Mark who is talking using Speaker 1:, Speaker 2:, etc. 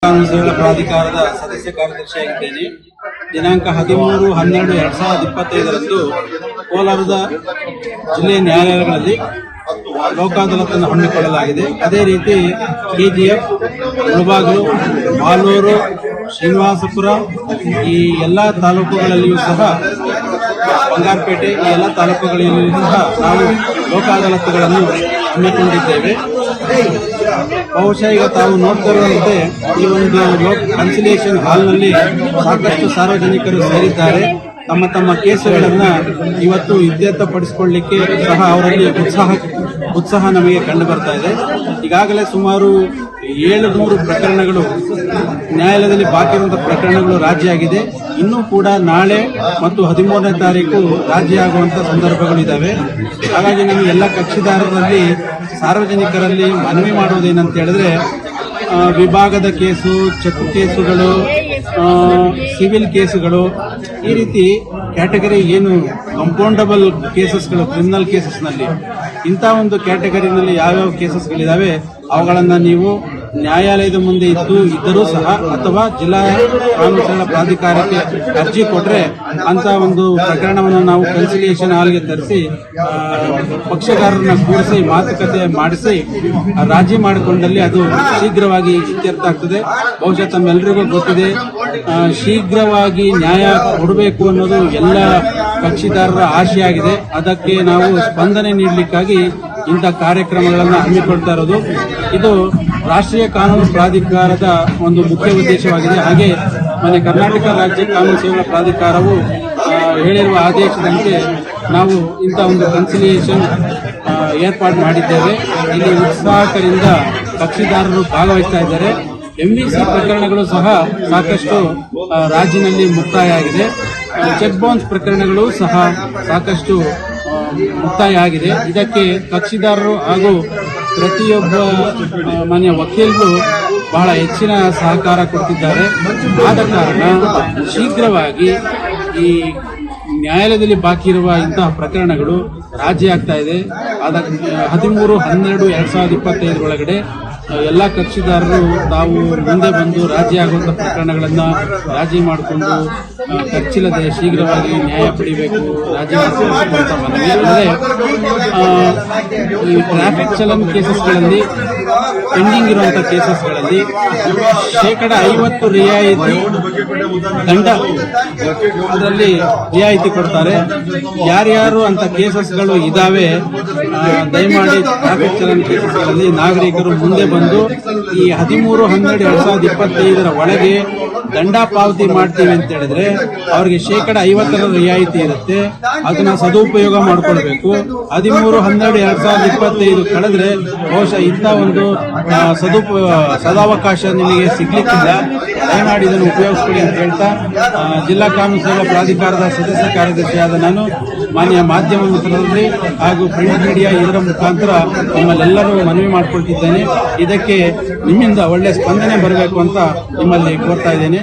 Speaker 1: ಕಾನೂನು ಸೇವೆಗಳ ಪ್ರಾಧಿಕಾರದ ಸದಸ್ಯ ಕಾರ್ಯದರ್ಶಿಯಾಗಿದ್ದೇನೆ. ದಿನಾಂಕ 13/12/2025 ಕೋಲಾರದ ಜಿಲ್ಲೆಯ ನ್ಯಾಯಾಲಯಗಳಲ್ಲಿ ಲೋಕ ಅದಾಲತನ್ನು ಹಮ್ಮಿಕೊಳ್ಳಲಾಗಿದೆ. ಅದೇ ರೀತಿ ಕೆಜಿಎಫ್, ಮುಳಬಾಗಿಲು, ಮಾಲೂರು, ಶ್ರೀನಿವಾಸಪುರ ಈ ಎಲ್ಲ ತಾಲೂಕುಗಳಲ್ಲಿಯೂ ಸಹ, ಬಂಗಾರಪೇಟೆ ಈ ಎಲ್ಲ ತಾಲೂಕುಗಳಲ್ಲಿಯೂ ಸಹ ನಾವು ಲೋಕ ಅದಾಲತ್ಗಳನ್ನು ಹಮ್ಮಿಕೊಂಡಿದ್ದೇವೆ. ಬಹುಶಃ ಈಗ ತಾವು ನೋಡ್ತಿರುವಂತೆ ಈ ಒಂದು ಕನ್ಸಿಲಿಯೇಷನ್ ಹಾಲ್ನಲ್ಲಿ ಸಾಕಷ್ಟು ಸಾರ್ವಜನಿಕರು ಸೇರಿದ್ದಾರೆ. ತಮ್ಮ ತಮ್ಮ ಕೇಸುಗಳನ್ನು ಇವತ್ತು ಇತ್ಯರ್ಥಪಡಿಸಿಕೊಳ್ಳಲಿಕ್ಕೆ ಸಹ ಅವರಲ್ಲಿ ಉತ್ಸಾಹ ನಮಗೆ ಕಂಡು ಬರ್ತಾ ಇದೆ. ಈಗಾಗಲೇ ಸುಮಾರು 700 ಪ್ರಕರಣಗಳು ನ್ಯಾಯಾಲಯದಲ್ಲಿ ಬಾಕಿ ಇರುವಂತಹ ಪ್ರಕರಣಗಳು ರಾಜಿ ಆಗಿದೆ. ಇನ್ನೂ ಕೂಡ ನಾಳೆ ಮತ್ತು 13ನೇ ತಾರೀಕು ರಾಜಿ ಆಗುವಂತಹ ಸಂದರ್ಭಗಳು ಇದ್ದಾವೆ. ಹಾಗಾಗಿ ನಮ್ಮ ಎಲ್ಲ ಕಕ್ಷಿದಾರರಲ್ಲಿ ಸಾರ್ವಜನಿಕರಲ್ಲಿ ಮನವಿ ಮಾಡುವುದೇನಂತ ಹೇಳಿದ್ರೆ, ವಿಭಾಗದ ಕೇಸು, ಚೆಕ್ ಕೇಸುಗಳು, ಸಿವಿಲ್ ಕೇಸುಗಳು, ಈ ರೀತಿ ಕ್ಯಾಟಗರಿ ಏನು ಕಂಪೌಂಡಬಲ್ ಕೇಸಸ್ಗಳು, ಕ್ರಿಮಿನಲ್ ಕೇಸಸ್ನಲ್ಲಿ ಇಂಥ ಒಂದು ಕ್ಯಾಟಗರಿನಲ್ಲಿ ಯಾವ್ಯಾವ ಕೇಸಸ್ಗಳಿದ್ದಾವೆ ಅವುಗಳನ್ನು ನೀವು ನ್ಯಾಯಾಲಯದ ಮುಂದೆ ಇದ್ದರೂ ಸಹ ಅಥವಾ ಜಿಲ್ಲಾ ಕಾನೂನು ಸೇವೆಗಳ ಪ್ರಾಧಿಕಾರಕ್ಕೆ ಅರ್ಜಿ ಕೊಟ್ಟರೆ ಅಂತ ಒಂದು ಪ್ರಕರಣವನ್ನು ನಾವು ಕನ್ಸಿಲಿಯೇಷನ್ ಹಾಲ್ಗೆ ತರಿಸಿ ಪಕ್ಷಗಾರರನ್ನ ಕೂರಿಸಿ ಮಾತುಕತೆ ಮಾಡಿಸಿ ರಾಜಿ ಮಾಡಿಕೊಂಡಲ್ಲಿ ಅದು ಶೀಘ್ರವಾಗಿ ಇತ್ಯರ್ಥ ಆಗ್ತದೆ. ಬಹುಶಃ ತಮ್ಮೆಲ್ಲರಿಗೂ ಗೊತ್ತಿದೆ, ಶೀಘ್ರವಾಗಿ ನ್ಯಾಯ ಕೊಡಬೇಕು ಅನ್ನೋದು ಎಲ್ಲ ಕಕ್ಷಿದಾರರ ಆಶೆಯಾಗಿದೆ. ಅದಕ್ಕೆ ನಾವು ಸ್ಪಂದನೆ ನೀಡಲಿಕ್ಕಾಗಿ ಇಂಥ ಕಾರ್ಯಕ್ರಮಗಳನ್ನು ಹಮ್ಮಿಕೊಳ್ತಾ ಇರೋದು. ಇದು ರಾಷ್ಟ್ರೀಯ ಕಾನೂನು ಪ್ರಾಧಿಕಾರದ ಒಂದು ಮುಖ್ಯ ಉದ್ದೇಶವಾಗಿದೆ. ಹಾಗೆ ಮೊನ್ನೆ ಕರ್ನಾಟಕ ರಾಜ್ಯ ಕಾನೂನು ಸೇವೆಗಳ ಪ್ರಾಧಿಕಾರವು ಹೇಳಿರುವ ಆದೇಶದಂತೆ ನಾವು ಇಂಥ ಒಂದು ಕನ್ಸಿಲಿಯೇಷನ್ ಏರ್ಪಾಡು ಮಾಡಿದ್ದೇವೆ. ಇಲ್ಲಿ ಉತ್ಸಾಹಕರಿಂದ ಕಕ್ಷಿದಾರರು ಭಾಗವಹಿಸ್ತಾ ಇದ್ದಾರೆ. MVC ಪ್ರಕರಣಗಳು ಸಹ ಸಾಕಷ್ಟು ರಾಜಿನಲ್ಲಿ ಮುಕ್ತಾಯ ಆಗಿದೆ. ಚೆಕ್ ಬೌನ್ಸ್ ಪ್ರಕರಣಗಳು ಸಹ ಸಾಕಷ್ಟು ಮುಕ್ತಾಯ ಆಗಿದೆ. ಇದಕ್ಕೆ ಕಕ್ಷಿದಾರರು ಹಾಗೂ ಪ್ರತಿಯೊಬ್ಬ ಮನೆಯ ವಕೀಲರು ಬಹಳ ಹೆಚ್ಚಿನ ಸಹಕಾರ ಕೊಡ್ತಿದ್ದಾರೆ. ಆದ ಕಾರಣ ಶೀಘ್ರವಾಗಿ ಈ ನ್ಯಾಯಾಲಯದಲ್ಲಿ ಬಾಕಿ ಇರುವ ಇಂತಹ ಪ್ರಕರಣಗಳು ರಾಜಿ ಆಗ್ತಾ ಇದೆ. 13/12/2025 ಒಳಗಡೆ ಎಲ್ಲ ಕಕ್ಷಿದಾರರು ತಾವು ಮುಂದೆ ಬಂದು ರಾಜಿ ಆಗುವಂತಹ ಪ್ರಕರಣಗಳನ್ನು ರಾಜಿ ಮಾಡಿಕೊಂಡು ಖರ್ಚಿಲ್ಲದೆ ಶೀಘ್ರವಾಗಿ ನ್ಯಾಯ ಪಡಿಬೇಕು, ರಾಜಿ ಮಾಡಿಕೊಳ್ಳುವಂತ ಮನವಿ. ಅಂದರೆ ಈ ಟ್ರಾಫಿಕ್ ಚಲನ್ ಕೇಸಸ್ಗಳಲ್ಲಿ ಪೆಂಡಿಂಗ್ ಇರುವಂತಹ ಕೇಸಸ್ಗಳಲ್ಲಿ 50% ರಿಯಾಯಿತಿ ದಂಡ ಅದರಲ್ಲಿ ರಿಯಾಯಿತಿ ಕೊಡ್ತಾರೆ. ಯಾರ್ಯಾರು ಅಂತ ಕೇಸಸ್ಗಳು ಇದಾವೆ ದಯಮಾಡಿ ಟ್ರಾಫಿಕ್ ಚಲನ್ ಕೇಸಸ್ಗಳಲ್ಲಿ ನಾಗರಿಕರು ಮುಂದೆ ಬಂದು ಈ 13/12/2025 ಒಳಗೆ ದಂಡ ಪಾವತಿ ಮಾಡ್ತೀವಿ ಅಂತ ಹೇಳಿದ್ರೆ ಅವರಿಗೆ 50% ರಿಯಾಯಿತಿ ಇರುತ್ತೆ. ಅದನ್ನ ಸದುಪಯೋಗ ಮಾಡಿಕೊಳ್ಬೇಕು. 13/12/2025 ಕಳೆದ್ರೆ ಬಹುಶಃ ಇಂಥ ಒಂದು ಸದಾವಕಾಶ ನಿಮಗೆ ಸಿಗ್ಲಿಕ್ಕಿಲ್ಲ. ದಯಮಾಡಿ ಇದನ್ನು ಉಪಯೋಗಿಸ್ಕೊಳ್ಳಿ ಅಂತ ಹೇಳ್ತಾ ಜಿಲ್ಲಾ ಕಾನೂನು ಸೇವೆಗಳ ಪ್ರಾಧಿಕಾರದ ಸದಸ್ಯ ಕಾರ್ಯದರ್ಶಿಯಾದ ನಾನು ಮಾನ್ಯ ಮಾಧ್ಯಮ ಮಿತ್ರರಲ್ಲಿ ಹಾಗೂ ಪ್ರಿಂಟ್ ಮೀಡಿಯಾ ಇದರ ಮುಖಾಂತರ ನಿಮ್ಮಲ್ಲೆಲ್ಲರೂ ಮನವಿ ಮಾಡಿಕೊಳ್ತಿದ್ದೇನೆ. ಇದಕ್ಕೆ ನಿಮ್ಮಿಂದ ಒಳ್ಳೆ ಸ್ಪಂದನೆ ಬರಬೇಕು ಅಂತ ನಿಮ್ಮಲ್ಲಿ ಕೋರ್ತಾ ಇದ್ದೇನೆ.